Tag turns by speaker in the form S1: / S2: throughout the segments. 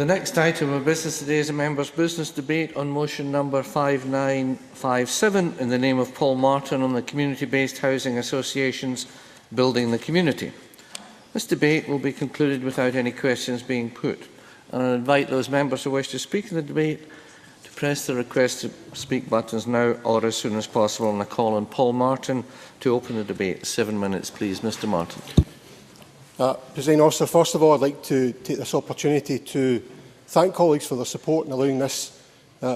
S1: The next item of business today is a members' business debate on motion number 5957 in the name of Paul Martin on the community-based housing associations building the community. This debate will be concluded without any questions being put. And I invite those members who wish to speak in the debate to press the request to speak buttons now or as soon as possible. And I call on Paul Martin to open the debate. 7 minutes, please. Mr. Martin.
S2: Presiding Officer, first of all, I'd like to take this opportunity to thank colleagues for their support in allowing this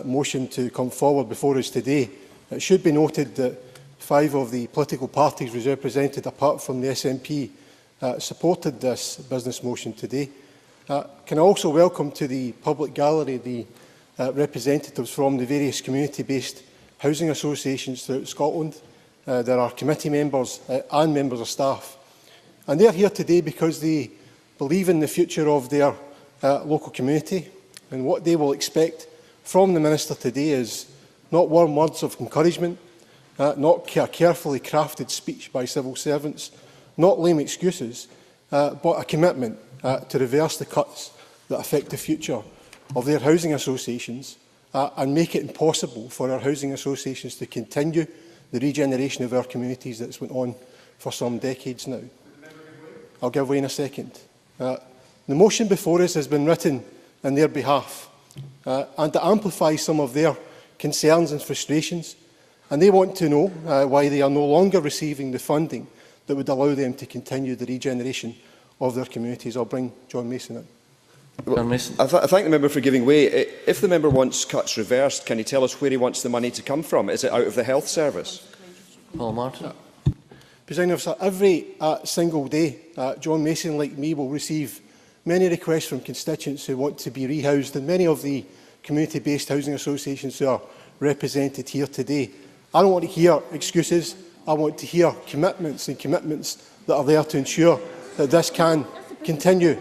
S2: motion to come forward before us today. It should be noted that 5 of the political parties represented, apart from the SNP, supported this business motion today. Can I also welcome to the public gallery the representatives from the various community-based housing associations throughout Scotland. There are committee members and members of staff. And they are here today because they believe in the future of their local community, and what they will expect from the Minister today is not warm words of encouragement, not a carefully crafted speech by civil servants, not lame excuses, but a commitment to reverse the cuts that affect the future of their housing associations and make it impossible for our housing associations to continue the regeneration of our communities that's went on for some decades now. I'll give way in a second. The motion before us has been written in their behalf and to amplify some of their concerns and frustrations, and they want to know why they are no longer receiving the funding that would allow them to continue the regeneration of their communities. I'll bring John Mason in.
S3: Well, I thank the member for giving way. If the member wants cuts reversed, can he tell us where he wants the money to come from? Is it out of the health service?
S1: Paul Martin.
S2: Presiding Officer, every single day, John Mason, like me, will receive many requests from constituents who want to be rehoused, and many of the community-based housing associations who are represented here today. I don't want to hear excuses. I want to hear commitments, and commitments that are there to ensure that this can continue.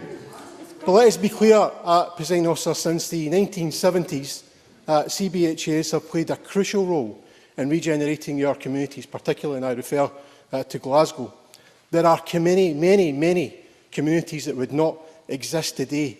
S2: But let us be clear, Presiding Officer, since the 1970s, CBHAs have played a crucial role in regenerating your communities, particularly, and I refer to Glasgow. There are many communities that would not exist today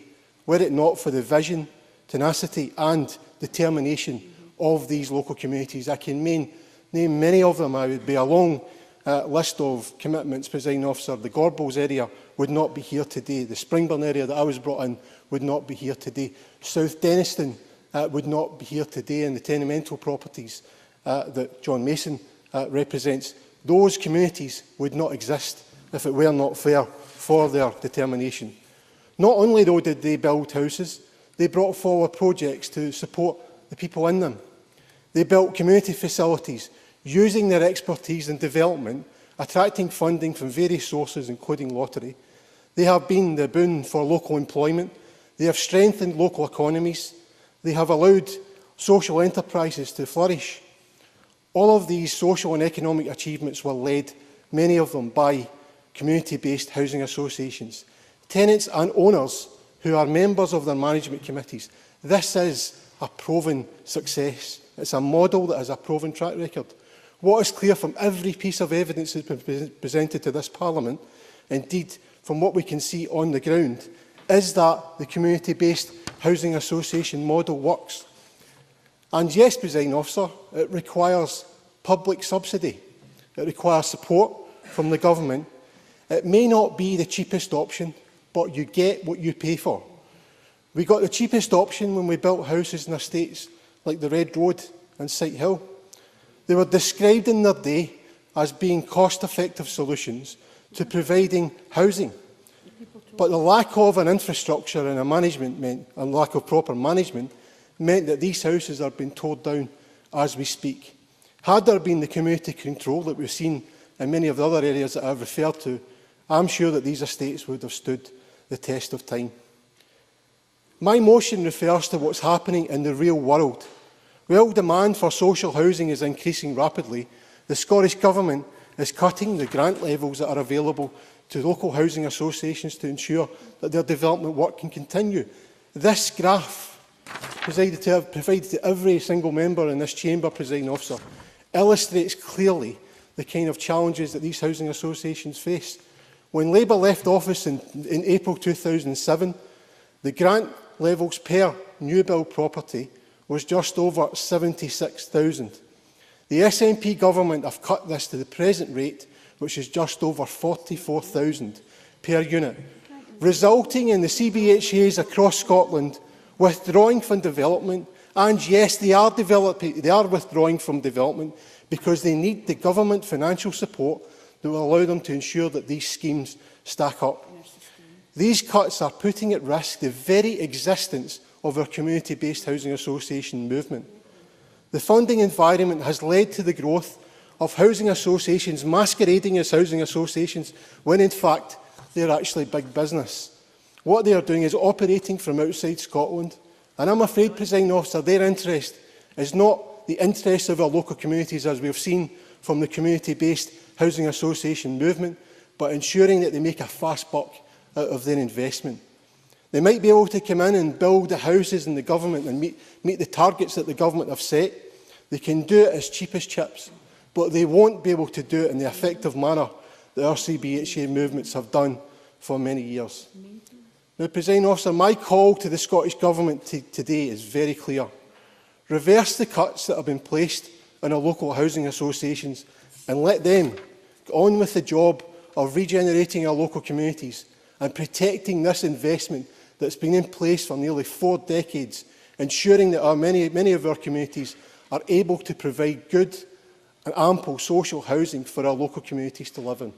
S2: were it not for the vision, tenacity and determination of these local communities. I can name many of them. I would be a long list of commitments, Presiding Officer. The Gorbals area would not be here today. The Springburn area that I was brought in would not be here today. South Denniston would not be here today, and the tenemental properties that John Mason represents. Those communities would not exist if it were not fair for their determination. Not only, though, did they build houses, they brought forward projects to support the people in them. They built community facilities, using their expertise in development, attracting funding from various sources, including lottery. They have been the boon for local employment. They have strengthened local economies. They have allowed social enterprises to flourish. All of these social and economic achievements were led, many of them, by community-based housing associations, tenants and owners who are members of their management committees. This is a proven success. It's a model that has a proven track record. What is clear from every piece of evidence that has been presented to this Parliament, indeed from what we can see on the ground, is that the community-based housing association model works. And yes, Presiding Officer, it requires public subsidy. It requires support from the government. It may not be the cheapest option, but you get what you pay for. We got the cheapest option when we built houses in estates like the Red Road and Sight Hill. They were described in their day as being cost-effective solutions to providing housing. But the lack of an infrastructure and a lack of proper management meant that these houses are being torn down as we speak. Had there been the community control that we've seen in many of the other areas that I've referred to, I'm sure that these estates would have stood the test of time. My motion refers to what's happening in the real world. While demand for social housing is increasing rapidly, the Scottish Government is cutting the grant levels that are available to local housing associations to ensure that their development work can continue. This graph, provided to every single member in this chamber, Presiding Officer, illustrates clearly the kind of challenges that these housing associations face. When Labour left office in April 2007, the grant levels per new build property was just over 76,000. The SNP government have cut this to the present rate, which is just over 44,000 per unit, resulting in the CBHAs across Scotland withdrawing from development. And yes, they are withdrawing from development because they need the government financial support that will allow them to ensure that these schemes stack up. These cuts are putting at risk the very existence of our community-based housing association movement. The funding environment has led to the growth of housing associations masquerading as housing associations when in fact they're actually big business. What they are doing is operating from outside Scotland, and I'm afraid, Presiding Officer, their interest is not the interests of our local communities, as we have seen from the community-based housing association movement, but ensuring that they make a fast buck out of their investment. They might be able to come in and build the houses in the government and meet the targets that the government have set. They can do it as cheap as chips, but they won't be able to do it in the effective manner that our CBHA movements have done for many years. Now, Presiding Officer, my call to the Scottish Government today is very clear. Reverse the cuts that have been placed on our local housing associations and let them get on with the job of regenerating our local communities and protecting this investment that's been in place for nearly 4 decades, ensuring that many of our communities are able to provide good and ample social housing for our local communities to live in.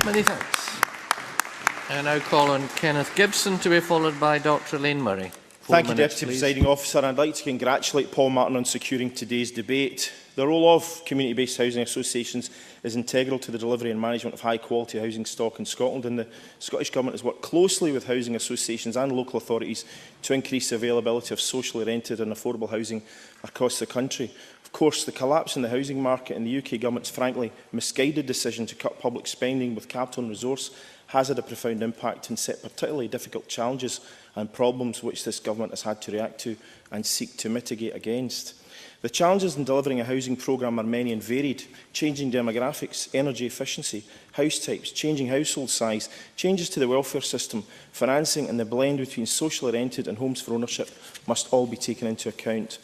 S1: Many thanks. I now call on Kenneth Gibson to be followed by Dr Elaine Murray.
S4: Thank you, Deputy Presiding Officer. I'd like to congratulate Paul Martin on securing today's debate. The role of community-based housing associations is integral to the delivery and management of high-quality housing stock in Scotland, and the Scottish Government has worked closely with housing associations and local authorities to increase the availability of socially rented and affordable housing across the country. Of course, the collapse in the housing market and the UK Government's frankly misguided decision to cut public spending with capital and resource has had a profound impact and set particularly difficult challenges and problems which this Government has had to react to and seek to mitigate against. The challenges in delivering a housing programme are many and varied: changing demographics, energy efficiency, house types, changing household size, changes to the welfare system, financing and the blend between socially rented and homes for ownership must all be taken into account.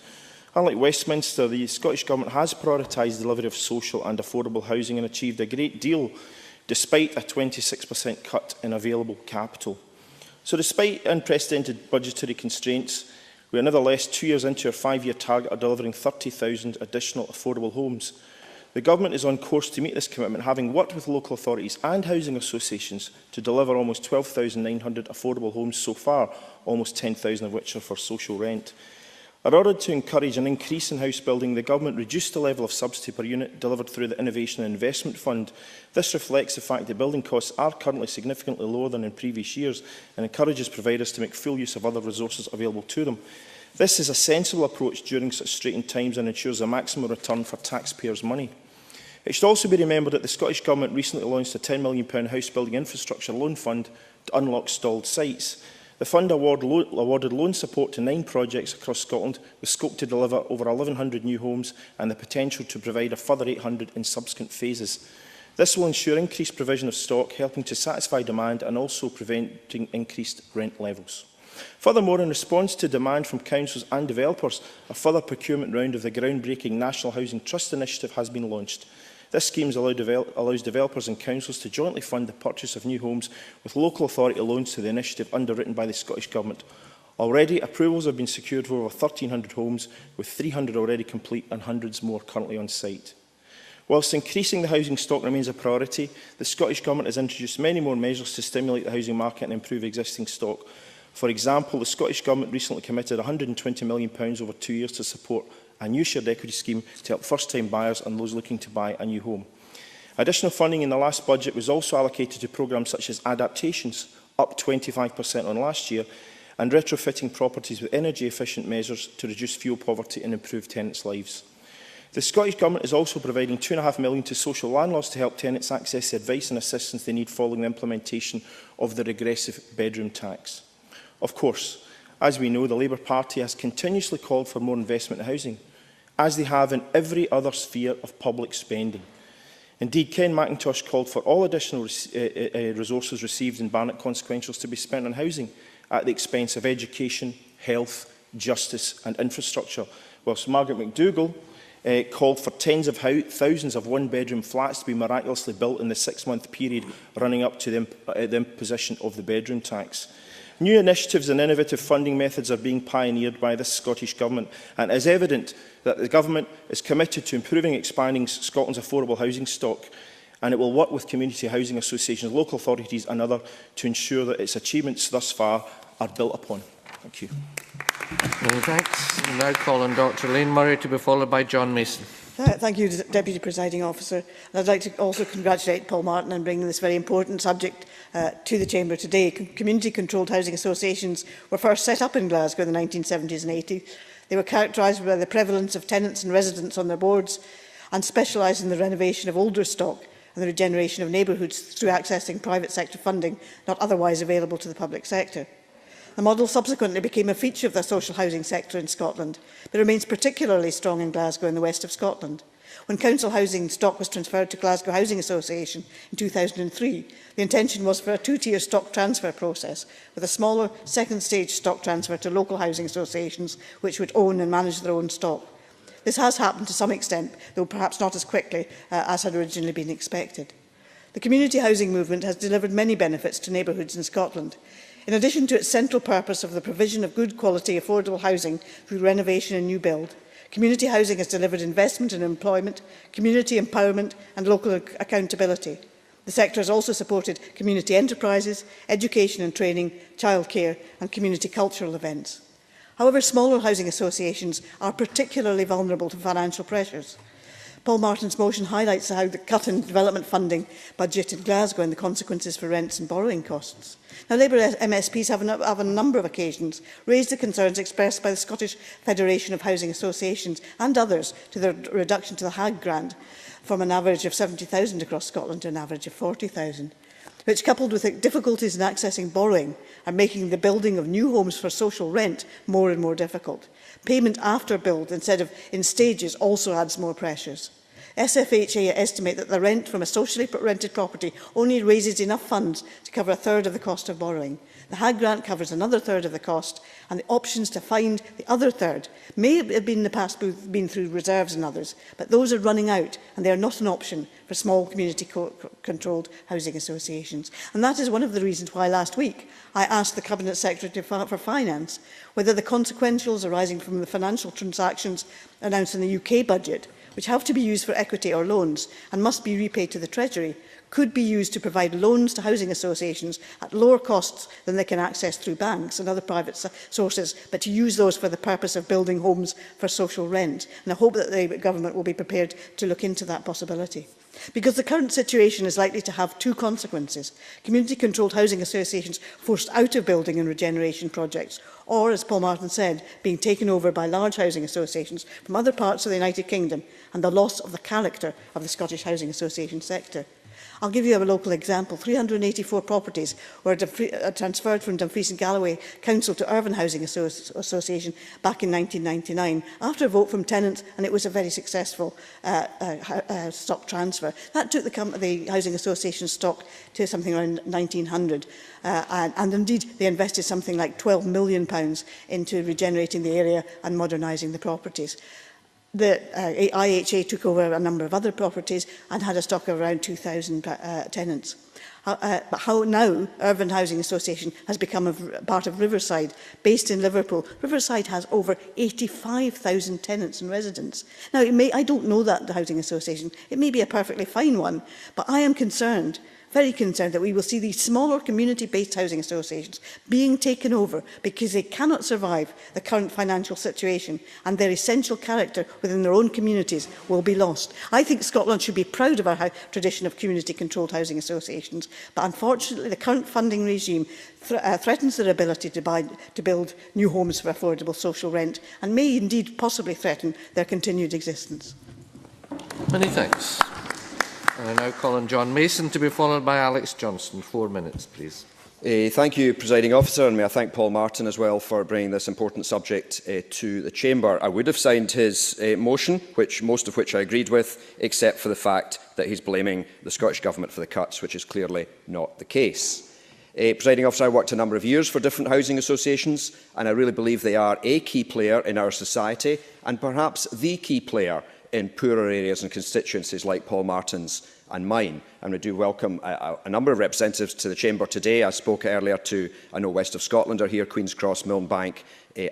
S4: Unlike Westminster, the Scottish Government has prioritised the delivery of social and affordable housing and achieved a great deal despite a 26% cut in available capital. So despite unprecedented budgetary constraints, we are nevertheless 2 years into our 5-year target of delivering 30,000 additional affordable homes. The Government is on course to meet this commitment, having worked with local authorities and housing associations to deliver almost 12,900 affordable homes so far, almost 10,000 of which are for social rent. In order to encourage an increase in house building, the Government reduced the level of subsidy per unit delivered through the Innovation and Investment Fund. This reflects the fact that building costs are currently significantly lower than in previous years and encourages providers to make full use of other resources available to them. This is a sensible approach during such straitened times and ensures a maximum return for taxpayers' money. It should also be remembered that the Scottish Government recently launched a £10 million house building infrastructure loan fund to unlock stalled sites. The fund awarded loan support to 9 projects across Scotland with scope to deliver over 1,100 new homes and the potential to provide a further 800 in subsequent phases. This will ensure increased provision of stock, helping to satisfy demand and also preventing increased rent levels. Furthermore, in response to demand from councils and developers, a further procurement round of the groundbreaking National Housing Trust Initiative has been launched. This scheme allows developers and councils to jointly fund the purchase of new homes with local authority loans to the initiative underwritten by the Scottish Government. Already, approvals have been secured for over 1,300 homes, with 300 already complete and hundreds more currently on site. Whilst increasing the housing stock remains a priority, the Scottish Government has introduced many more measures to stimulate the housing market and improve existing stock. For example, the Scottish Government recently committed £120 million over 2 years to support a new shared equity scheme to help first-time buyers and those looking to buy a new home. Additional funding in the last budget was also allocated to programmes such as adaptations, up 25% on last year, and retrofitting properties with energy-efficient measures to reduce fuel poverty and improve tenants' lives. The Scottish Government is also providing £2.5 million to social landlords to help tenants access the advice and assistance they need following the implementation of the regressive bedroom tax. Of course, as we know, the Labour Party has continuously called for more investment in housing, as they have in every other sphere of public spending. Indeed, Ken Macintosh called for all additional resources received in Barnett consequentials to be spent on housing at the expense of education, health, justice and infrastructure, whilst Margaret McDougall called for tens of thousands of one-bedroom flats to be miraculously built in the 6-month period running up to the imposition of the bedroom tax. New initiatives and innovative funding methods are being pioneered by this Scottish Government, and it is evident that the Government is committed to improving and expanding Scotland's affordable housing stock, and it will work with community housing associations, local authorities and others to ensure that its achievements thus far are built upon. Thank you.
S1: Many thanks. I now call on Dr Lane Murray to be followed by John Mason.
S5: Thank you, Deputy Presiding Officer. And I'd like to also congratulate Paul Martin on bringing this very important subject to the Chamber today. Community-controlled housing associations were first set up in Glasgow in the 1970s and 80s. They were characterised by the prevalence of tenants and residents on their boards and specialised in the renovation of older stock and the regeneration of neighbourhoods through accessing private sector funding not otherwise available to the public sector. The model subsequently became a feature of the social housing sector in Scotland, but remains particularly strong in Glasgow and the west of Scotland. When council housing stock was transferred to Glasgow Housing Association in 2003, the intention was for a two-tier stock transfer process, with a smaller second-stage stock transfer to local housing associations which would own and manage their own stock. This has happened to some extent, though perhaps not as quickly as had originally been expected. The community housing movement has delivered many benefits to neighbourhoods in Scotland. In addition to its central purpose of the provision of good quality affordable housing through renovation and new build, community housing has delivered investment and employment, community empowerment and local accountability. The sector has also supported community enterprises, education and training, childcare and community cultural events. However, smaller housing associations are particularly vulnerable to financial pressures. Paul Martin's motion highlights how the cut in development funding budget in Glasgow and the consequences for rents and borrowing costs. Now, Labour MSPs have on a number of occasions raised the concerns expressed by the Scottish Federation of Housing Associations and others to the reduction to the HAG grant from an average of 70,000 across Scotland to an average of 40,000, which, coupled with the difficulties in accessing borrowing, are making the building of new homes for social rent more and more difficult. Payment after build instead of in stages also adds more pressures. SFHA estimate that the rent from a socially rented property only raises enough funds to cover a third of the cost of borrowing. The HAG grant covers another third of the cost, and the options to find the other third may have been in the past been through reserves and others, but those are running out, and they are not an option for small community-controlled housing associations. And that is one of the reasons why last week I asked the Cabinet Secretary for Finance whether the consequentials arising from the financial transactions announced in the UK budget, which have to be used for equity or loans and must be repaid to the Treasury, could be used to provide loans to housing associations at lower costs than they can access through banks and other private sources, but to use those for the purpose of building homes for social rent. And I hope that the Government will be prepared to look into that possibility. Because the current situation is likely to have two consequences: community-controlled housing associations forced out of building and regeneration projects, or, as Paul Martin said, being taken over by large housing associations from other parts of the United Kingdom, and the loss of the character of the Scottish housing association sector. I'll give you a local example. 384 properties were transferred from Dumfries and Galloway Council to Irvine Housing Association back in 1999 after a vote from tenants, and it was a very successful stock transfer. That took the housing association stock to something around 1,900, and indeed they invested something like £12 million into regenerating the area and modernising the properties. The IHA took over a number of other properties and had a stock of around 2,000 tenants. But how now Irvine Housing Association has become a part of Riverside, based in Liverpool. Riverside has over 85,000 tenants and residents. Now, I don't know that the housing association. It may be a perfectly fine one, but I am concerned, very concerned, that we will see these smaller community-based housing associations being taken over because they cannot survive the current financial situation, and their essential character within their own communities will be lost. I think Scotland should be proud of our tradition of community-controlled housing associations, but unfortunately the current funding regime threatens their ability to build new homes for affordable social rent, and may indeed possibly threaten their continued existence.
S1: Many thanks. And I now call on John Mason to be followed by Alex Johnson. 4 minutes, please.
S3: Thank you, Presiding Officer, and may I thank Paul Martin as well for bringing this important subject to the Chamber. I would have signed his motion, most of which I agreed with, except for the fact that he's blaming the Scottish Government for the cuts, which is clearly not the case. Presiding Officer, I worked a number of years for different housing associations, and I really believe they are a key player in our society, and perhaps the key player in poorer areas and constituencies like Paul Martin's and mine. And we do welcome a number of representatives to the Chamber today. I spoke earlier to, I know West of Scotland are here, Queen's Cross, Milnebank,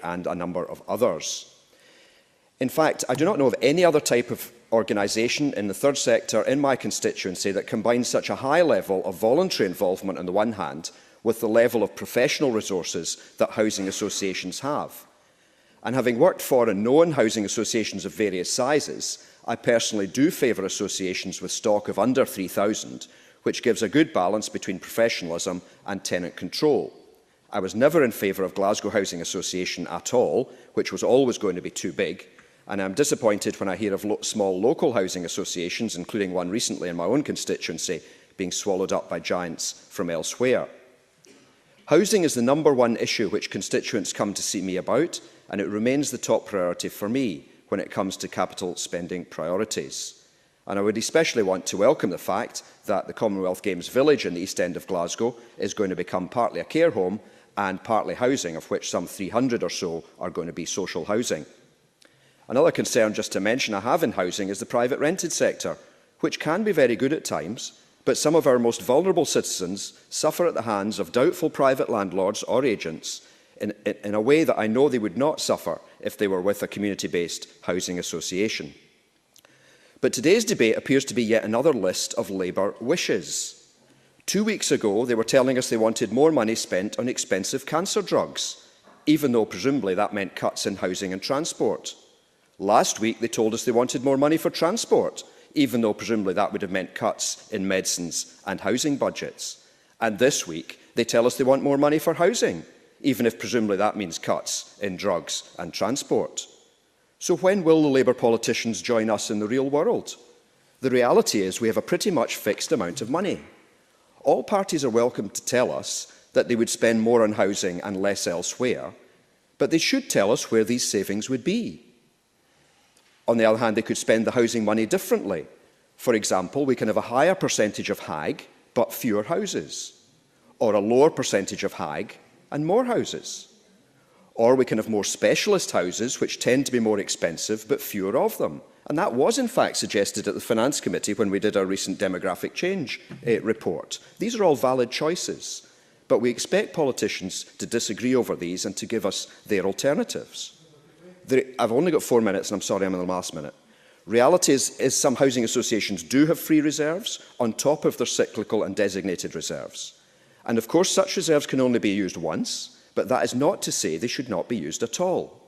S3: and a number of others. In fact, I do not know of any other type of organisation in the third sector in my constituency that combines such a high level of voluntary involvement on the one hand with the level of professional resources that housing associations have. And having worked for and known housing associations of various sizes, I personally do favour associations with stock of under 3,000, which gives a good balance between professionalism and tenant control. I was never in favour of Glasgow Housing Association at all, which was always going to be too big, and I am disappointed when I hear of small local housing associations, including one recently in my own constituency, being swallowed up by giants from elsewhere. Housing is the #1 issue which constituents come to see me about, and it remains the top priority for me when it comes to capital spending priorities. And I would especially want to welcome the fact that the Commonwealth Games Village in the East End of Glasgow is going to become partly a care home and partly housing, of which some 300 or so are going to be social housing. Another concern, just to mention, I have in housing is the private rented sector, which can be very good at times, but some of our most vulnerable citizens suffer at the hands of doubtful private landlords or agents in a way that I know they would not suffer if they were with a community-based housing association. But today's debate appears to be yet another list of Labour wishes. 2 weeks ago, they were telling us they wanted more money spent on expensive cancer drugs, even though presumably that meant cuts in housing and transport. Last week, they told us they wanted more money for transport, even though presumably that would have meant cuts in medicines and housing budgets. And this week, they tell us they want more money for housing, even if presumably that means cuts in drugs and transport. So when will the Labour politicians join us in the real world? The reality is we have a pretty much fixed amount of money. All parties are welcome to tell us that they would spend more on housing and less elsewhere, but they should tell us where these savings would be. On the other hand, they could spend the housing money differently. For example, we can have a higher percentage of HAG, but fewer houses, or a lower percentage of HAG and more houses. Or we can have more specialist houses, which tend to be more expensive, but fewer of them. And that was, in fact, suggested at the Finance Committee when we did our recent demographic change report. These are all valid choices, but we expect politicians to disagree over these and to give us their alternatives. I've only got 4 minutes, and I'm sorry I'm in the last minute. Reality is some housing associations do have free reserves on top of their cyclical and designated reserves. And of course, such reserves can only be used once, but that is not to say they should not be used at all.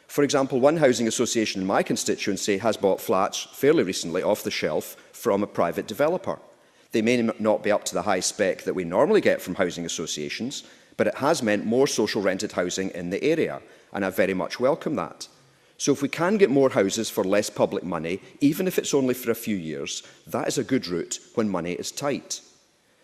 S3: For example, one housing association in my constituency has bought flats fairly recently off the shelf from a private developer. They may not be up to the high spec that we normally get from housing associations, but it has meant more social rented housing in the area, and I very much welcome that. So if we can get more houses for less public money, even if it's only for a few years, that is a good route when money is tight.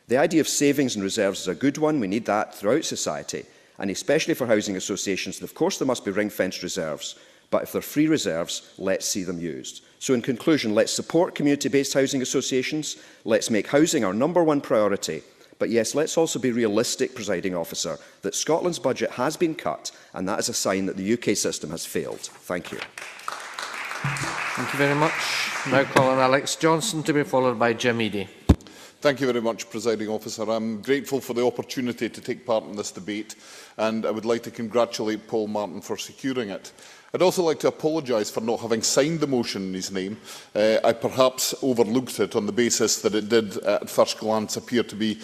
S3: The idea of savings and reserves is a good one. We need that throughout society, and especially for housing associations. And of course, there must be ring-fenced reserves, but if they're free reserves, let's see them used. So in conclusion, let's support community-based housing associations. Let's make housing our #1 priority. But yes, let's also be realistic, Presiding Officer, that Scotland's budget has been cut, and that is a sign that the UK system has failed. Thank you.
S1: Thank you very much. Now call on Alex Johnson to be followed by Jim Eadie.
S6: Thank you very much, Presiding Officer. I'm grateful for the opportunity to take part in this debate, and I would like to congratulate Paul Martin for securing it. I'd also like to apologise for not having signed the motion in his name. I perhaps overlooked it on the basis that it did, at first glance, appear to be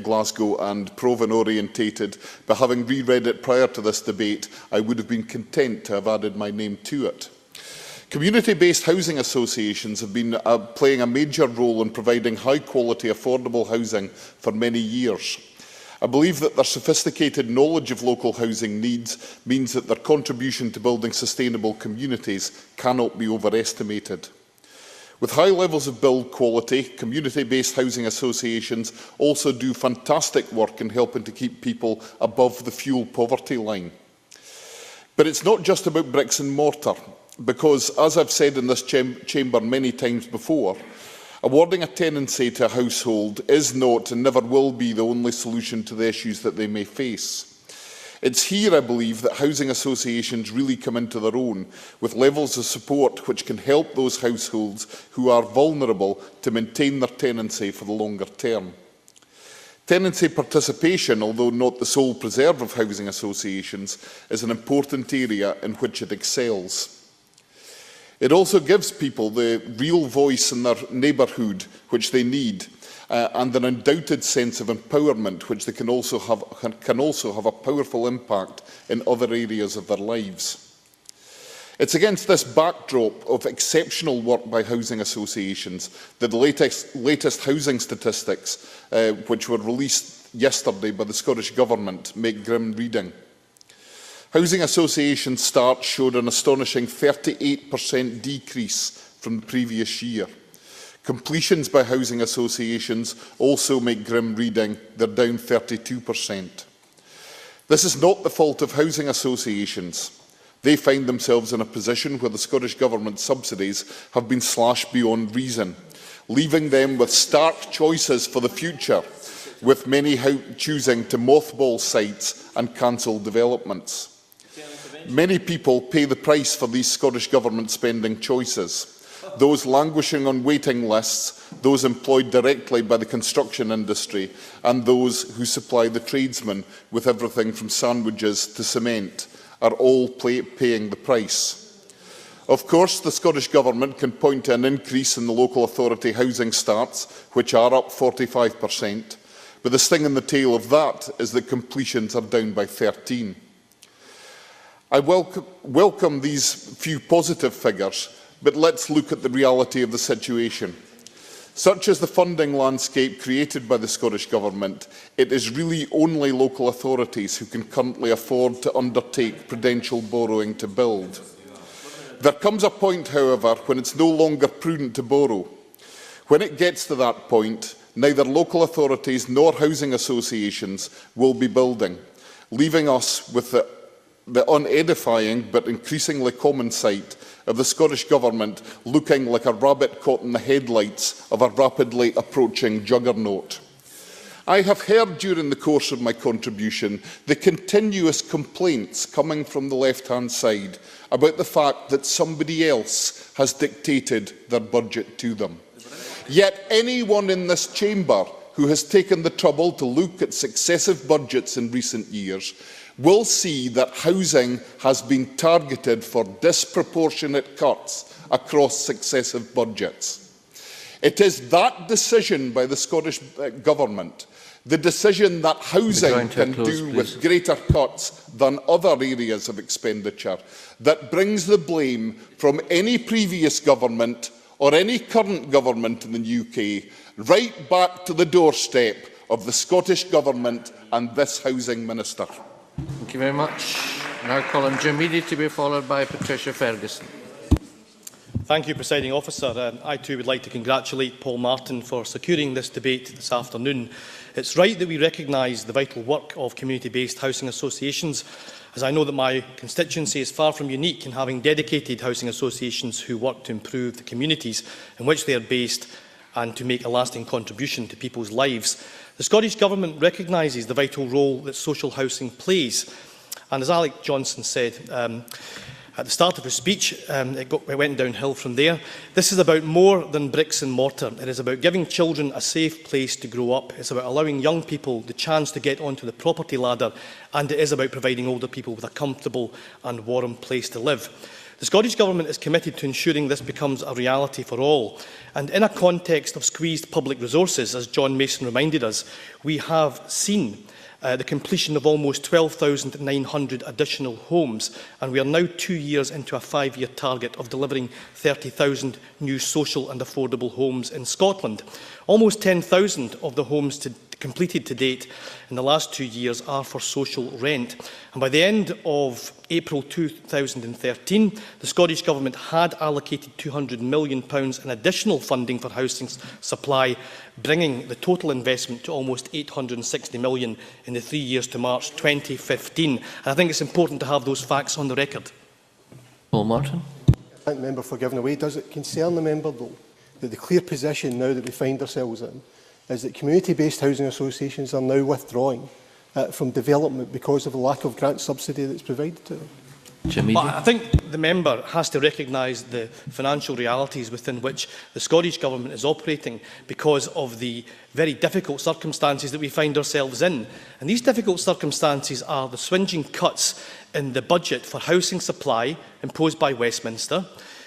S6: Glasgow and Provan orientated. But having reread it prior to this debate, I would have been content to have added my name to it. Community-based housing associations have been playing a major role in providing high-quality, affordable housing for many years. I believe that their sophisticated knowledge of local housing needs means that their contribution to building sustainable communities cannot be overestimated. With high levels of build quality, community-based housing associations also do fantastic work in helping to keep people above the fuel poverty line. But it's not just about bricks and mortar, because, as I've said in this chamber many times before, awarding a tenancy to a household is not and never will be the only solution to the issues that they may face. It's here, I believe, that housing associations really come into their own, with levels of support which can help those households who are vulnerable to maintain their tenancy for the longer term. Tenancy participation, although not the sole preserve of housing associations, is an important area in which it excels. It also gives people the real voice in their neighbourhood which they need, and an undoubted sense of empowerment which they can also have a powerful impact in other areas of their lives. It's against this backdrop of exceptional work by housing associations that the latest housing statistics, which were released yesterday by the Scottish Government, make grim reading. Housing association starts showed an astonishing 38% decrease from the previous year. Completions by housing associations also make grim reading. They're down 32%. This is not the fault of housing associations. They find themselves in a position where the Scottish Government subsidies have been slashed beyond reason, leaving them with stark choices for the future, with many choosing to mothball sites and cancel developments. Many people pay the price for these Scottish Government spending choices. Those languishing on waiting lists, those employed directly by the construction industry, and those who supply the tradesmen with everything from sandwiches to cement, are all paying the price. Of course, the Scottish Government can point to an increase in the local authority housing starts, which are up 45%, but the sting in the tail of that is that completions are down by 13%. I welcome these few positive figures, but let's look at the reality of the situation. Such as the funding landscape created by the Scottish Government, it is really only local authorities who can currently afford to undertake prudential borrowing to build. There comes a point, however, when it's no longer prudent to borrow. When it gets to that point, neither local authorities nor housing associations will be building, leaving us with the unedifying but increasingly common sight of the Scottish Government looking like a rabbit caught in the headlights of a rapidly approaching juggernaut. I have heard during the course of my contribution the continuous complaints coming from the left-hand side about the fact that somebody else has dictated their budget to them. Yet anyone in this chamber who has taken the trouble to look at successive budgets in recent years will see that housing has been targeted for disproportionate cuts across successive budgets. It is that decision by the Scottish Government, the decision that housing can do with greater cuts than other areas of expenditure, that brings the blame from any previous government or any current government in the UK right back to the doorstep of the Scottish Government and this housing minister.
S1: Thank you very much. Now call on Jim Eady to be followed by Patricia Ferguson.
S7: Thank you, Presiding Officer. I too would like to congratulate Paul Martin for securing this debate this afternoon. It's right that we recognise the vital work of community-based housing associations, as I know that my constituency is far from unique in having dedicated housing associations who work to improve the communities in which they are based and to make a lasting contribution to people's lives. The Scottish Government recognises the vital role that social housing plays. And as Alec Johnson said at the start of his speech, it went downhill from there. This is about more than bricks and mortar. It is about giving children a safe place to grow up. It's about allowing young people the chance to get onto the property ladder. And it is about providing older people with a comfortable and warm place to live. The Scottish Government is committed to ensuring this becomes a reality for all. And in a context of squeezed public resources, as John Mason reminded us, we have seen the completion of almost 12,900 additional homes, and we are now 2 years into a 5-year target of delivering 30,000 new social and affordable homes in Scotland. Almost 10,000 of the homes completed to date in the last 2 years are for social rent. And by the end of April 2013, the Scottish Government had allocated £200 million in additional funding for housing supply, bringing the total investment to almost £860 million in the 3 years to March 2015. And I think it's important to have those facts on the record.
S1: Paul-Martin.
S2: I thank the member for giving away. Does it concern the member, though, that the clear position now that we find ourselves in is that community-based housing associations are now withdrawing from development because of the lack of grant subsidy that's provided to them?
S7: Well, I think the member has to recognise the financial realities within which the Scottish Government is operating because of the very difficult circumstances that we find ourselves in. And these difficult circumstances are the swinging cuts in the budget for housing supply imposed by Westminster.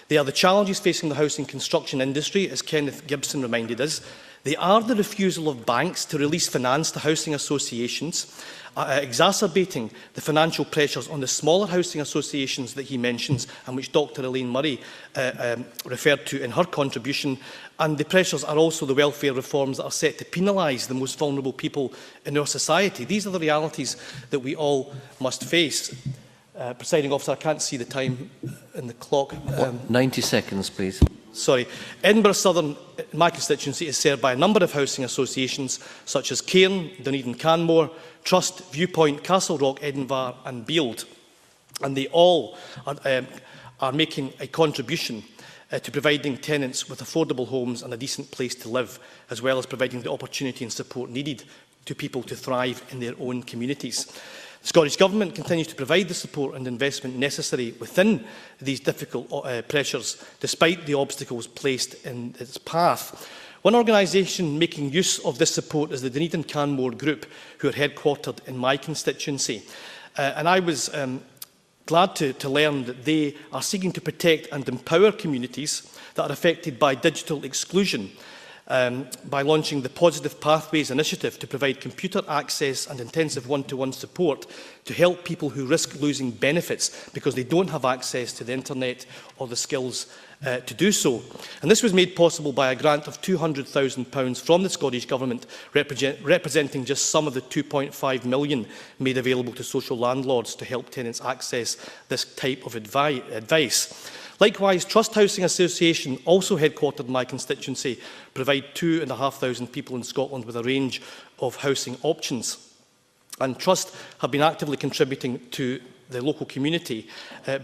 S7: They are the challenges facing the housing construction industry, as Kenneth Gibson reminded us. They are the refusal of banks to release finance to housing associations, exacerbating the financial pressures on the smaller housing associations that he mentions and which Dr Elaine Murray referred to in her contribution. And the pressures are also the welfare reforms that are set to penalise the most vulnerable people in our society. These are the realities that we all must face. Presiding officer, I can't see the time in the clock.
S1: 90 seconds, please.
S7: Sorry. Edinburgh Southern, my constituency, is served by a number of housing associations such as Cairn, Dunedin Canmore, Trust, Viewpoint, Castle Rock, Edinburgh and Beeld. And they all are making a contribution to providing tenants with affordable homes and a decent place to live, as well as providing the opportunity and support needed to people to thrive in their own communities. The Scottish Government continues to provide the support and investment necessary within these difficult pressures, despite the obstacles placed in its path. One organisation making use of this support is the Dunedin Canmore Group, who are headquartered in my constituency. And I was glad to learn that they are seeking to protect and empower communities that are affected by digital exclusion, by launching the Positive Pathways initiative to provide computer access and intensive one-to-one support to help people who risk losing benefits because they don't have access to the internet or the skills to do so. And this was made possible by a grant of £200,000 from the Scottish Government, representing just some of the £2.5 million made available to social landlords to help tenants access this type of advice. Likewise, Trust Housing Association, also headquartered in my constituency, provide 2,500 people in Scotland with a range of housing options. And Trust have been actively contributing to the local community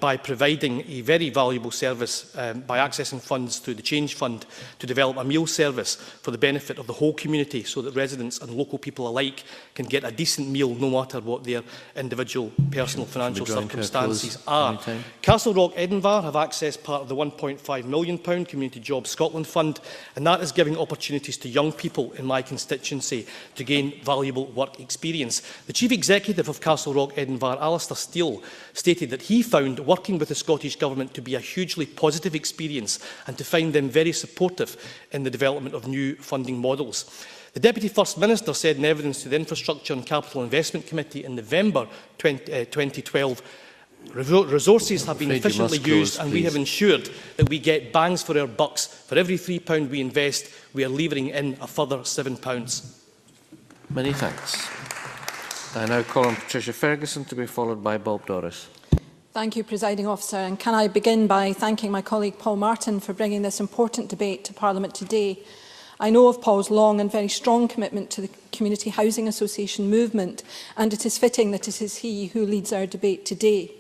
S7: by providing a very valuable service by accessing funds through the Change Fund to develop a meal service for the benefit of the whole community so that residents and local people alike can get a decent meal no matter what their individual personal financial circumstances are. Castle Rock, Edinburgh have accessed part of the £1.5 million Community Jobs Scotland Fund, and that is giving opportunities to young people in my constituency to gain valuable work experience. The Chief Executive of Castle Rock, Edinburgh, Alistair Steele, stated that he found working with the Scottish Government to be a hugely positive experience and to find them very supportive in the development of new funding models. The Deputy First Minister said in evidence to the Infrastructure and Capital Investment Committee in November 2012, resources have been efficiently used and we have ensured that we get bangs for our bucks. For every £3 we invest, we are levering in a further £7.
S1: Many thanks. I now call on Patricia Ferguson to be followed by Bob Doris.
S8: Thank you, Presiding Officer. And can I begin by thanking my colleague Paul Martin for bringing this important debate to Parliament today. I know of Paul's long and very strong commitment to the Community Housing Association movement, and it is fitting that it is he who leads our debate today.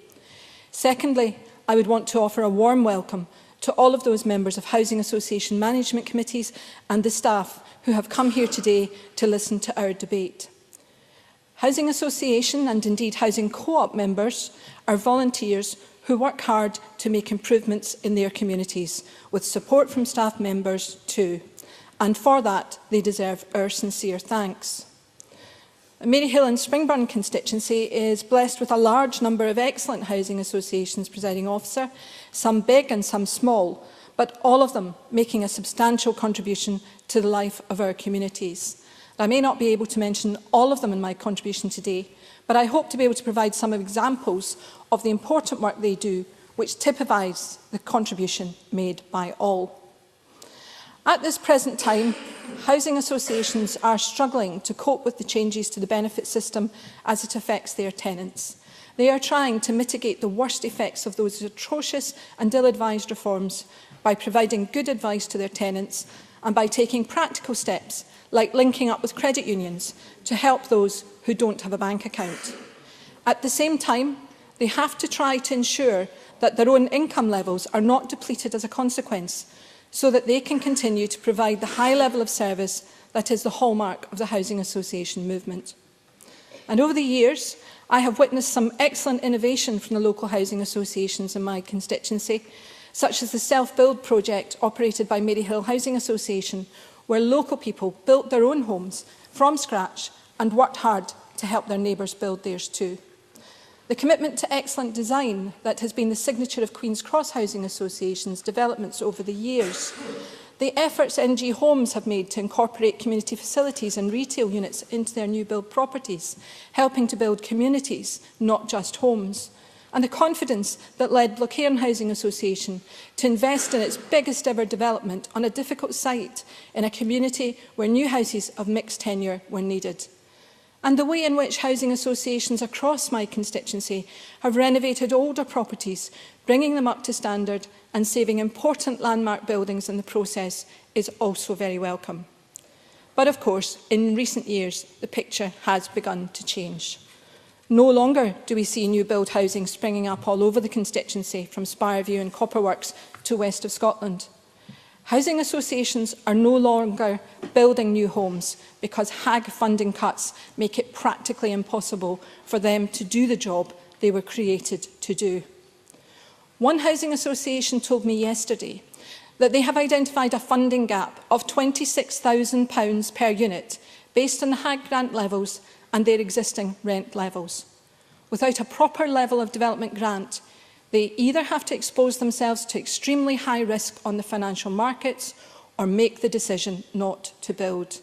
S8: Secondly, I would want to offer a warm welcome to all of those members of Housing Association management committees and the staff who have come here today to listen to our debate. Housing Association and indeed Housing Co-op members are volunteers who work hard to make improvements in their communities, with support from staff members too. And for that, they deserve our sincere thanks. Maryhill and Springburn constituency is blessed with a large number of excellent housing associations, Presiding Officer, some big and some small, but all of them making a substantial contribution to the life of our communities. I may not be able to mention all of them in my contribution today, but I hope to be able to provide some examples of the important work they do, which typifies the contribution made by all. At this present time, housing associations are struggling to cope with the changes to the benefit system as it affects their tenants. They are trying to mitigate the worst effects of those atrocious and ill-advised reforms by providing good advice to their tenants and by taking practical steps like linking up with credit unions to help those who don't have a bank account. At the same time, they have to try to ensure that their own income levels are not depleted as a consequence, so that they can continue to provide the high level of service that is the hallmark of the housing association movement. And over the years, I have witnessed some excellent innovation from the local housing associations in my constituency, such as the self-build project operated by Maryhill Housing Association, where local people built their own homes from scratch and worked hard to help their neighbours build theirs too. The commitment to excellent design that has been the signature of Queen's Cross Housing Association's developments over the years. The efforts NG Homes have made to incorporate community facilities and retail units into their new build properties, helping to build communities, not just homes. And the confidence that led Locairn Housing Association to invest in its biggest ever development on a difficult site in a community where new houses of mixed tenure were needed. And the way in which housing associations across my constituency have renovated older properties, bringing them up to standard and saving important landmark buildings in the process is also very welcome. But of course, in recent years, the picture has begun to change. No longer do we see new build housing springing up all over the constituency, from Sparview and Copperworks to west of Scotland. Housing associations are no longer building new homes because HAG funding cuts make it practically impossible for them to do the job they were created to do. One housing association told me yesterday that they have identified a funding gap of £26,000 per unit based on the HAG grant levels and their existing rent levels. Without a proper level of development grant, they either have to expose themselves to extremely high risk on the financial markets or make the decision not to build.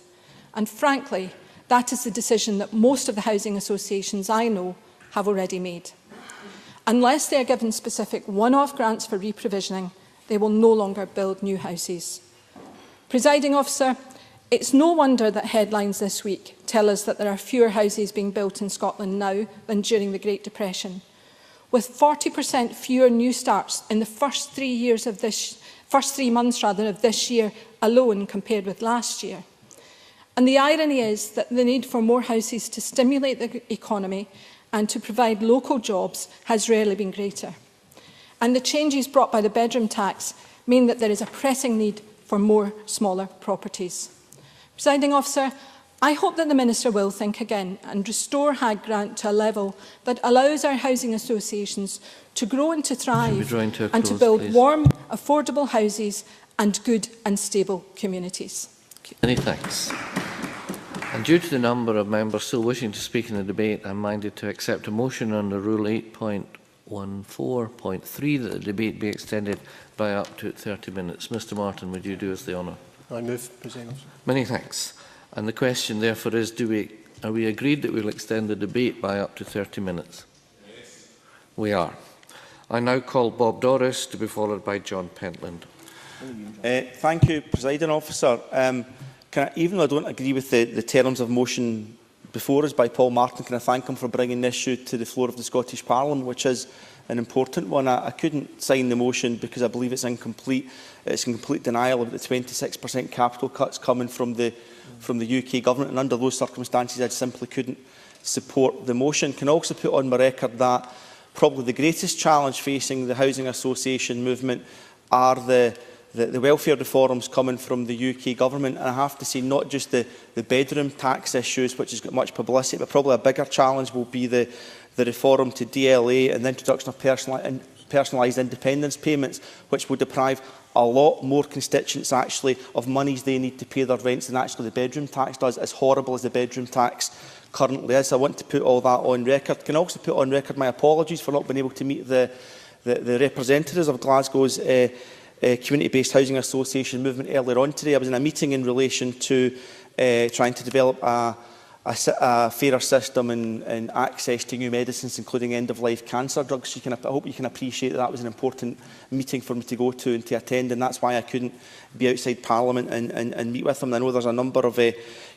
S8: And frankly, that is the decision that most of the housing associations I know have already made. Unless they are given specific one-off grants for reprovisioning, they will no longer build new houses. Presiding Officer, it's no wonder that headlines this week tell us that there are fewer houses being built in Scotland now than during the Great Depression, with 40% fewer new starts in the first 3 months of this year alone compared with last year. And the irony is that the need for more houses to stimulate the economy and to provide local jobs has rarely been greater. And the changes brought by the bedroom tax mean that there is a pressing need for more smaller properties. Presiding Officer, I hope that the Minister will think again and restore HAG grant to a level that allows our housing associations to grow and to thrive and to build warm, affordable houses and good and stable communities.
S1: Many thanks. And due to the number of members still wishing to speak in the debate, I'm minded to accept a motion under Rule 8.14.3 that the debate be extended by up to 30 minutes. Mr Martin, would you do us the honour?
S2: I move, President.
S1: Many thanks. And the question therefore is, are we agreed that we'll extend the debate by up to 30 minutes? Yes. We are. I now call Bob Doris to be followed by John Pentland.
S4: Thank you, Presiding Officer. Even though I don't agree with the terms of motion before us by Paul Martin, can I thank him for bringing this issue to the floor of the Scottish Parliament, which is an important one. I couldn't sign the motion because I believe it's incomplete. It's in complete denial of the 26% capital cuts coming from the UK government, and under those circumstances I simply couldn't support the motion. Can I also put on my record that probably the greatest challenge facing the housing association movement are the welfare reforms coming from the UK government, and I have to say not just the bedroom tax issues, which has got much publicity, but probably a bigger challenge will be the reform to DLA and the introduction of personalised independence payments, which will deprive a lot more constituents actually of monies they need to pay their rents than actually the bedroom tax does, as horrible as the bedroom tax currently is. I want to put all that on record. Can I also put on record my apologies for not being able to meet the representatives of Glasgow's community-based housing association movement earlier on today. I was in a meeting in relation to trying to develop
S9: a fairer system and access to new medicines, including end-of-life cancer drugs. I hope you can appreciate that was an important meeting for me to go to and to attend, and that's why I couldn't be outside Parliament and meet with them. I know there's a number of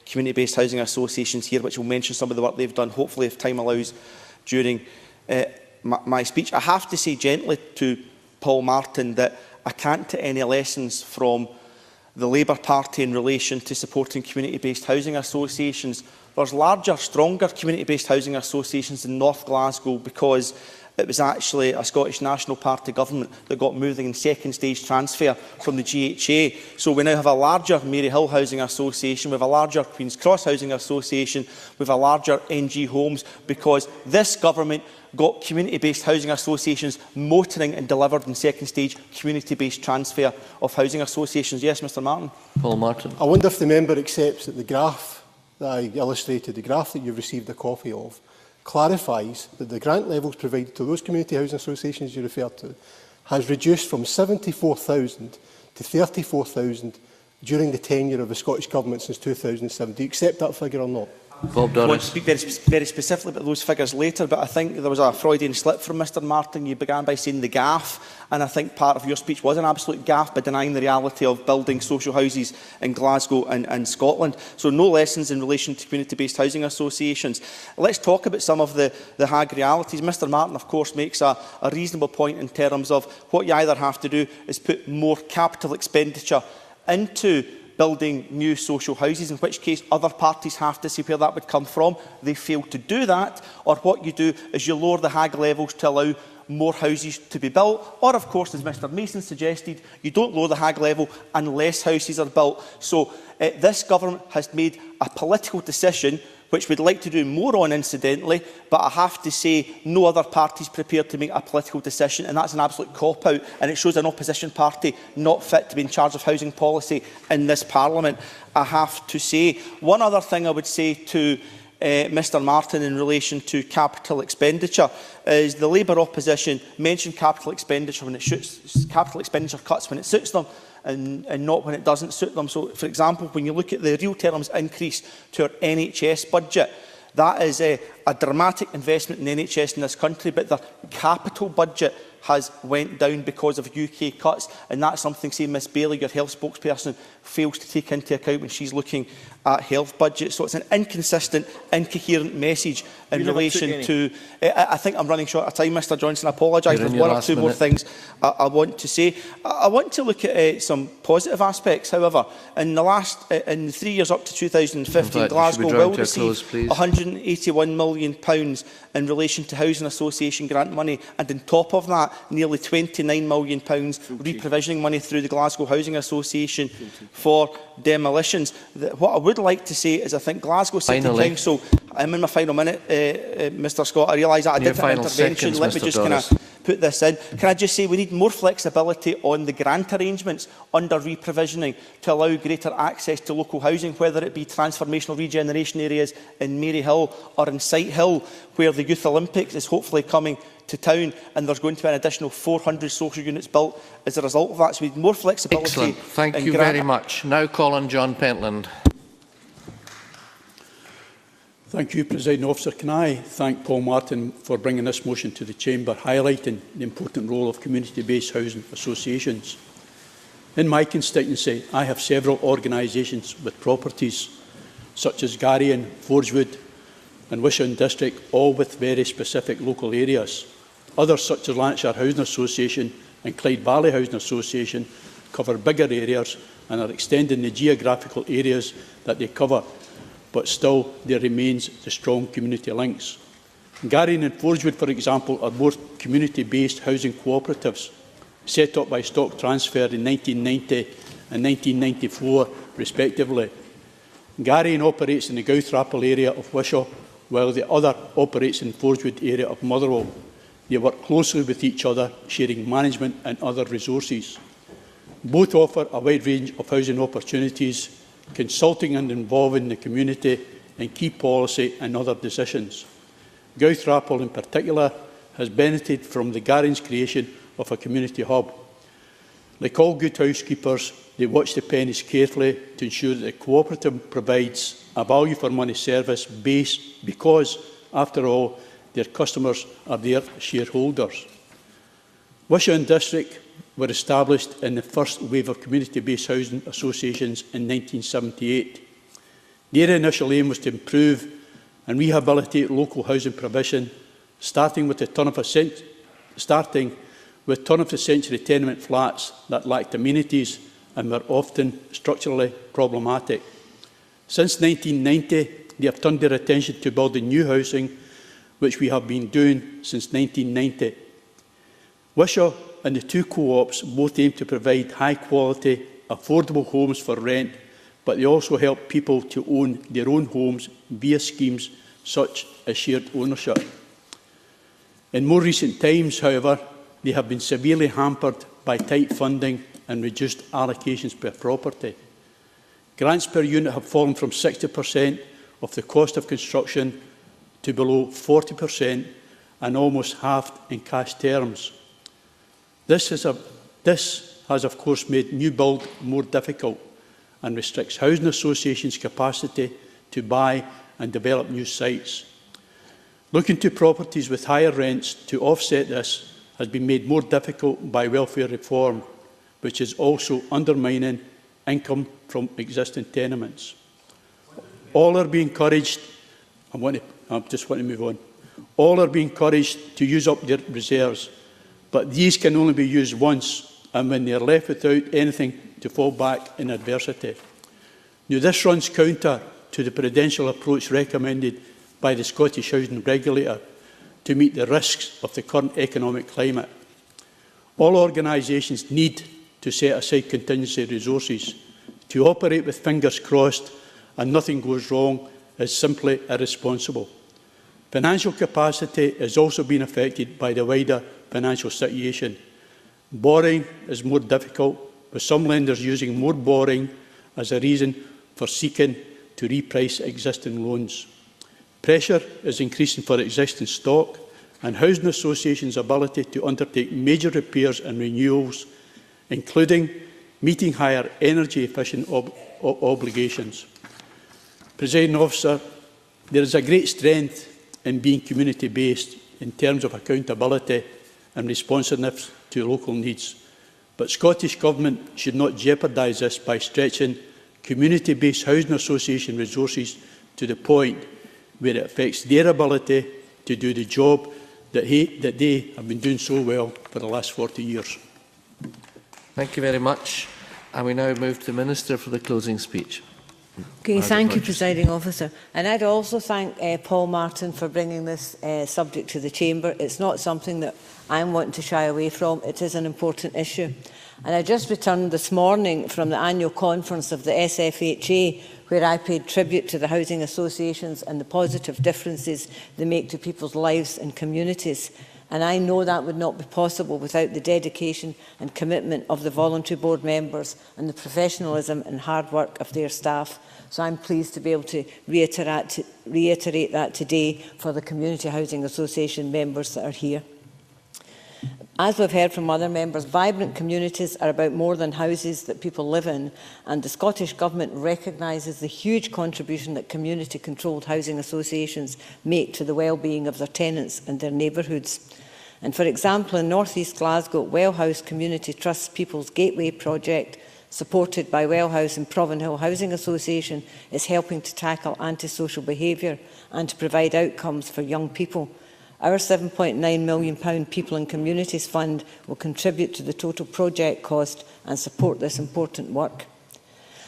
S9: community-based housing associations here which will mention some of the work they've done, hopefully if time allows, during my speech. I have to say gently to Paul Martin that I can't take any lessons from the Labour Party in relation to supporting community-based housing associations. There's larger, stronger community-based housing associations in North Glasgow because it was actually a Scottish National Party government that got moving in second stage transfer from the GHA. So we now have a larger Mary Hill Housing Association, we have a larger Queen's Cross Housing Association, we have a larger NG Homes, because this government got community-based housing associations motoring and delivered in second stage community-based transfer of housing associations. Yes, Mr Martin.
S1: Paul Martin.
S2: I wonder if the member accepts that the graph that I illustrated, the graph that you've received a copy of, clarifies that the grant levels provided to those community housing associations you referred to has reduced from 74,000 to 34,000 during the tenure of the Scottish Government since 2007. Do you accept that figure or not?
S1: Bob
S9: I want to
S1: Doris.
S9: speak very specifically about those figures later, but I think there was a Freudian slip from Mr Martin. You began by saying the gaffe, and I think part of your speech was an absolute gaffe by denying the reality of building social houses in Glasgow and Scotland. So no lessons in relation to community-based housing associations. Let's talk about some of the Hague realities. Mr Martin, of course, makes a reasonable point in terms of what you either have to do is put more capital expenditure into building new social houses, in which case other parties have to see where that would come from. They fail to do that, or what you do is you lower the Hague levels to allow more houses to be built, or of course, as Mr Mason suggested, you don't lower the Hague level and less houses are built. So this government has made a political decision which we'd like to do more on, incidentally, but I have to say no other party is prepared to make a political decision, and that's an absolute cop-out, and it shows an opposition party not fit to be in charge of housing policy in this Parliament, I have to say. One other thing I would say to Mr Martin in relation to capital expenditure is the Labour opposition mentioned capital expenditure when it suits, capital expenditure cuts when it suits them, and not when it doesn't suit them. So, for example, when you look at the real terms increase to our NHS budget, that is a dramatic investment in the NHS in this country, but the capital budget has went down because of UK cuts, and that's something, say, Miss Bailey, your health spokesperson, fails to take into account when she's looking at health budgets. So it's an inconsistent, incoherent message in relation to... I think I'm running short of time, Mr Johnson. I apologise. There's one or two more things I want to say. I want to look at some positive aspects, however. In the 3 years up to 2015, Glasgow will receive £181 million in relation to housing association grant money, and on top of that, nearly £29 million reprovisioning money through the Glasgow Housing Association for demolitions. What I would like to say is I think Glasgow City Council... I'm in my final minute, Mr Scott. I realise that I did have an intervention. Let me just kind of put this in. Can I just say we need more flexibility on the grant arrangements under reprovisioning to allow greater access to local housing, whether it be transformational regeneration areas in Mary Hill or in Sight Hill, where the Youth Olympics is hopefully coming to town, and there's going to be an additional 400 social units built as a result of that. So we need more flexibility.
S1: Excellent. Thank you very much. Now call on John Pentland.
S10: Thank you, Presiding Officer. Can I thank Paul Martin for bringing this motion to the Chamber, highlighting the important role of community-based housing associations. In my constituency, I have several organisations with properties, such as Garrion, Forgewood and Wishon District, all with very specific local areas. Others, such as Lanarkshire Housing Association and Clyde Valley Housing Association, cover bigger areas and are extending the geographical areas that they cover, but still there remains the strong community links. Garrion and Forgewood, for example, are both community-based housing cooperatives, set up by stock transfer in 1990 and 1994, respectively. Garrion operates in the Gowthrapple area of Wishaw, while the other operates in Forgewood area of Motherwell. They work closely with each other, sharing management and other resources. Both offer a wide range of housing opportunities, consulting and involving the community in key policy and other decisions. Gowthrapple in particular has benefited from the Garrion's creation of a community hub. Like all good housekeepers, they watch the pennies carefully to ensure that the cooperative provides a value for money service based because, after all, their customers are their shareholders. Wishaw and District were established in the first wave of community-based housing associations in 1978. Their initial aim was to improve and rehabilitate local housing provision, starting with turn-of-the-century tenement flats that lacked amenities and were often structurally problematic. Since 1990, they have turned their attention to building new housing, which we have been doing since 1990. Wishaw and the two co-ops both aim to provide high-quality, affordable homes for rent, but they also help people to own their own homes via schemes such as shared ownership. In more recent times, however, they have been severely hampered by tight funding and reduced allocations per property. Grants per unit have fallen from 60% of the cost of construction to below 40% and almost halved in cash terms. This has, of course, made new build more difficult and restricts housing associations' capacity to buy and develop new sites. Looking to properties with higher rents to offset this has been made more difficult by welfare reform, which is also undermining income from existing tenements. All are being encouraged, I just want to move on. All are being encouraged to use up their reserves, but these can only be used once and when they are left without anything to fall back in adversity. Now, this runs counter to the prudential approach recommended by the Scottish Housing Regulator to meet the risks of the current economic climate. All organisations need to set aside contingency resources. To operate with fingers crossed and nothing goes wrong is simply irresponsible. Financial capacity has also been affected by the wider financial situation. Borrowing is more difficult, with some lenders using more borrowing as a reason for seeking to reprice existing loans. Pressure is increasing for existing stock, and housing associations' ability to undertake major repairs and renewals, including meeting higher energy-efficient obligations. Presiding Officer, there is a great strength in being community-based in terms of accountability and responsiveness to local needs. But Scottish Government should not jeopardise this by stretching community-based housing association resources to the point where it affects their ability to do the job that they have been doing so well for the last 40 years.
S1: Thank you very much. And we now move to the Minister for the closing speech.
S11: Okay, thank you, Presiding Officer. And I'd also thank Paul Martin for bringing this subject to the Chamber. It's not something that I'm wanting to shy away from. It is an important issue. And I just returned this morning from the annual conference of the SFHA, where I paid tribute to the housing associations and the positive differences they make to people's lives and communities. And I know that would not be possible without the dedication and commitment of the voluntary board members and the professionalism and hard work of their staff. So I'm pleased to be able to reiterate that today for the Community Housing Association members that are here. As we've heard from other members, vibrant communities are about more than houses that people live in, and the Scottish Government recognises the huge contribution that community-controlled housing associations make to the well-being of their tenants and their neighbourhoods. And for example, in North East Glasgow, Wellhouse Community Trust's People's Gateway project, supported by Wellhouse and Provan Hill Housing Association, is helping to tackle antisocial behaviour and to provide outcomes for young people. Our £7.9 million People and Communities Fund will contribute to the total project cost and support this important work.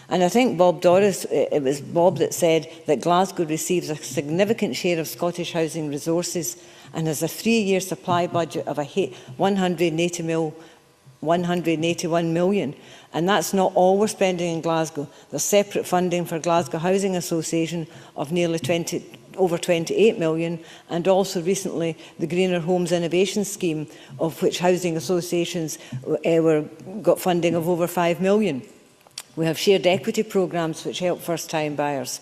S11: And I think it was Bob that said that Glasgow receives a significant share of Scottish housing resources and has a 3-year supply budget of £181 million. And that's not all we're spending in Glasgow. There's separate funding for Glasgow Housing Association of nearly over 28 million, and also recently the Greener Homes Innovation Scheme, of which housing associations got funding of over 5 million. We have shared equity programmes which help first-time buyers.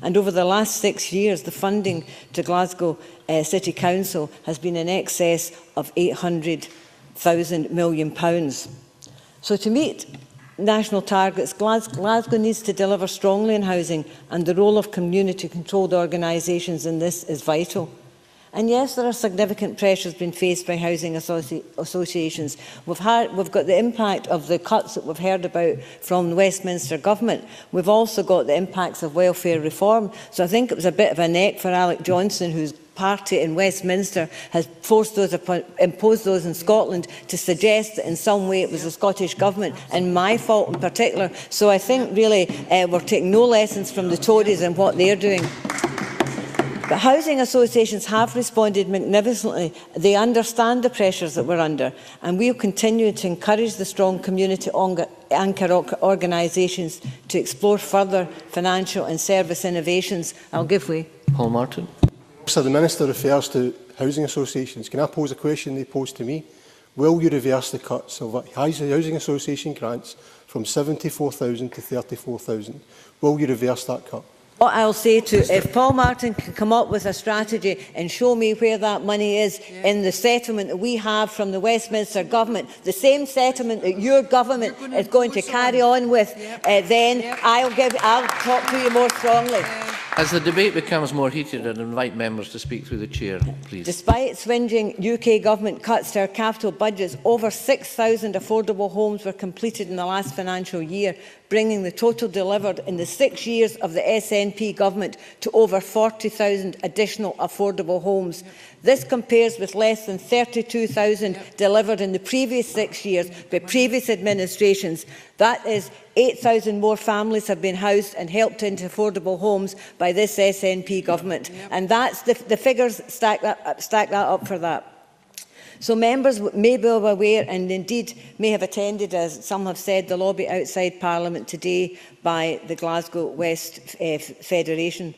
S11: And over the last 6 years, the funding to Glasgow City Council has been in excess of £800,000 million. So to meet national targets, Glasgow needs to deliver strongly in housing, and the role of community-controlled organisations in this is vital. And yes, there are significant pressures being faced by housing associations. We've got the impact of the cuts that we've heard about from the Westminster Government. We've also got the impacts of welfare reform. So I think it was a bit of a neck for Alec Johnson, whose party in Westminster has imposed those in Scotland, to suggest that in some way it was the Scottish Government, and my fault in particular. So I think really we're taking no lessons from the Tories and what they're doing. But housing associations have responded magnificently. They understand the pressures that we're under, and we'll continue to encourage the strong community anchor organisations to explore further financial and service innovations. I'll give way.
S1: Paul-Martin.
S2: So the Minister refers to housing associations. Can I pose a question they posed to me? Will you reverse the cuts of housing association grants from 74,000 to 34,000? Will you reverse that cut?
S11: What I'll say if Paul-Martin can come up with a strategy and show me where that money is in the settlement that we have from the Westminster Government, the same settlement that your government is going to carry on with, then I'll talk to you more strongly.
S1: As the debate becomes more heated, I'd invite members to speak through the chair, please.
S11: Despite swinging UK government cuts to our capital budgets, over 6,000 affordable homes were completed in the last financial year, bringing the total delivered in the 6 years of the SNP government to over 40,000 additional affordable homes. This compares with less than 32,000 delivered in the previous 6 years by previous administrations. That is 8,000 more families have been housed and helped into affordable homes by this SNP government. And that's the figures stack that up for that. So members may be aware, and indeed may have attended, as some have said, the lobby outside Parliament today by the Glasgow West Federation.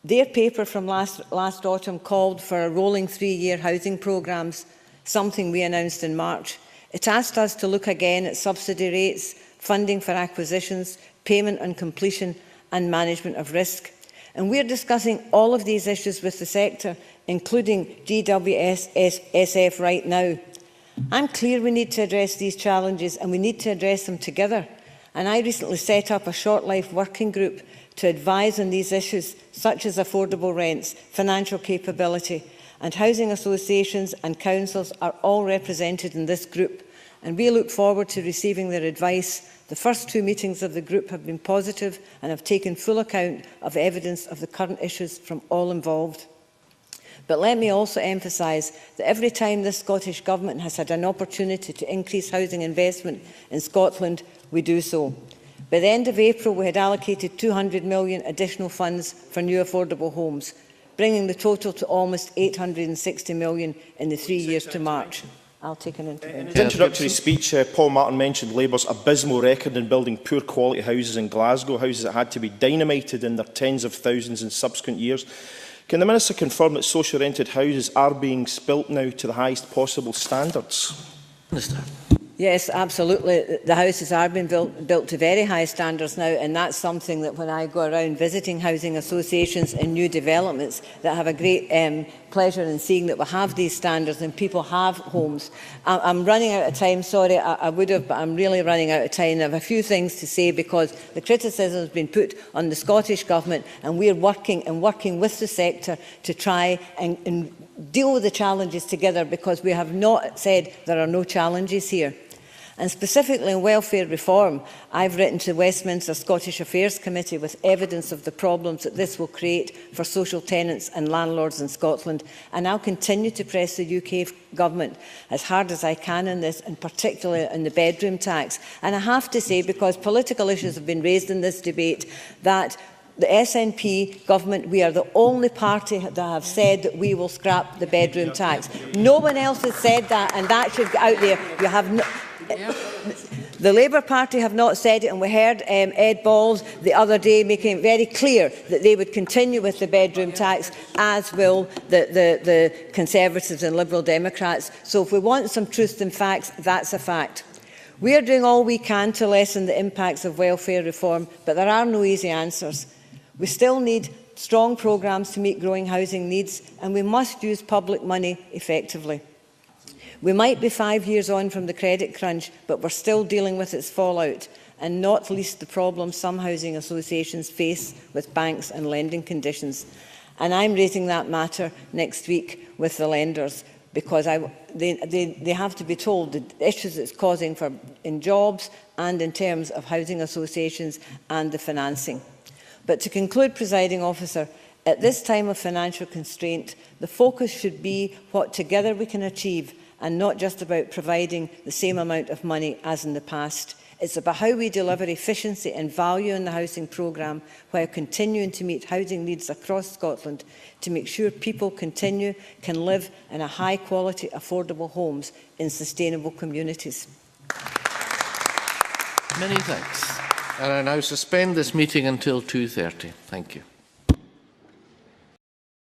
S11: Their paper from last autumn called for a rolling 3-year housing programmes, something we announced in March. It asked us to look again at subsidy rates, funding for acquisitions, payment on completion and management of risk. And we're discussing all of these issues with the sector, including GWSF right now. I'm clear we need to address these challenges, and we need to address them together. And I recently set up a short-life working group to advise on these issues, such as affordable rents, financial capability, and housing associations and councils are all represented in this group, and we look forward to receiving their advice. The first 2 meetings of the group have been positive and have taken full account of evidence of the current issues from all involved. But let me also emphasise that every time this Scottish Government has had an opportunity to increase housing investment in Scotland, we do so. By the end of April, we had allocated £200 million additional funds for new affordable homes, bringing the total to almost £860 million in the 3 years to March. I'll take an intervention.
S4: In his introductory speech, Paul Martin mentioned Labour's abysmal record in building poor quality houses in Glasgow, houses that had to be dynamited in their tens of thousands in subsequent years. Can the Minister confirm that social-rented houses are being built now to the highest possible standards?
S1: Minister.
S11: Yes, absolutely. The houses are being built to very high standards now, and that's something that when I go around visiting housing associations and new developments, that I have a great pleasure in seeing that we have these standards and people have homes. I'm running out of time, sorry, I would have, but I'm really running out of time. I have a few things to say because the criticism has been put on the Scottish Government, and we're working with the sector to try and deal with the challenges together, because we have not said there are no challenges here. And specifically in welfare reform, I've written to the Westminster Scottish Affairs Committee with evidence of the problems that this will create for social tenants and landlords in Scotland, and I'll continue to press the UK Government as hard as I can in this, and particularly in the bedroom tax. And I have to say, because political issues have been raised in this debate, that the SNP government, we are the only party that have said that we will scrap the bedroom tax. No one else has said that, and that should get out there. You have no, the Labour Party have not said it, and we heard Ed Balls the other day making it very clear that they would continue with the bedroom tax, as will the Conservatives and Liberal Democrats. So if we want some truth and facts, that's a fact. We are doing all we can to lessen the impacts of welfare reform, but there are no easy answers. We still need strong programmes to meet growing housing needs, and we must use public money effectively. We might be 5 years on from the credit crunch, but we're still dealing with its fallout, and not least the problems some housing associations face with banks and lending conditions. And I'm raising that matter next week with the lenders, because they have to be told the issues it's causing in jobs and in terms of housing associations and the financing. But to conclude, Presiding Officer, at this time of financial constraint, the focus should be what together we can achieve, and not just about providing the same amount of money as in the past. It's about how we deliver efficiency and value in the housing programme while continuing to meet housing needs across Scotland to make sure people can live in a high-quality, affordable homes in sustainable communities.
S1: Many thanks. And I now suspend this meeting until 2:30. Thank you.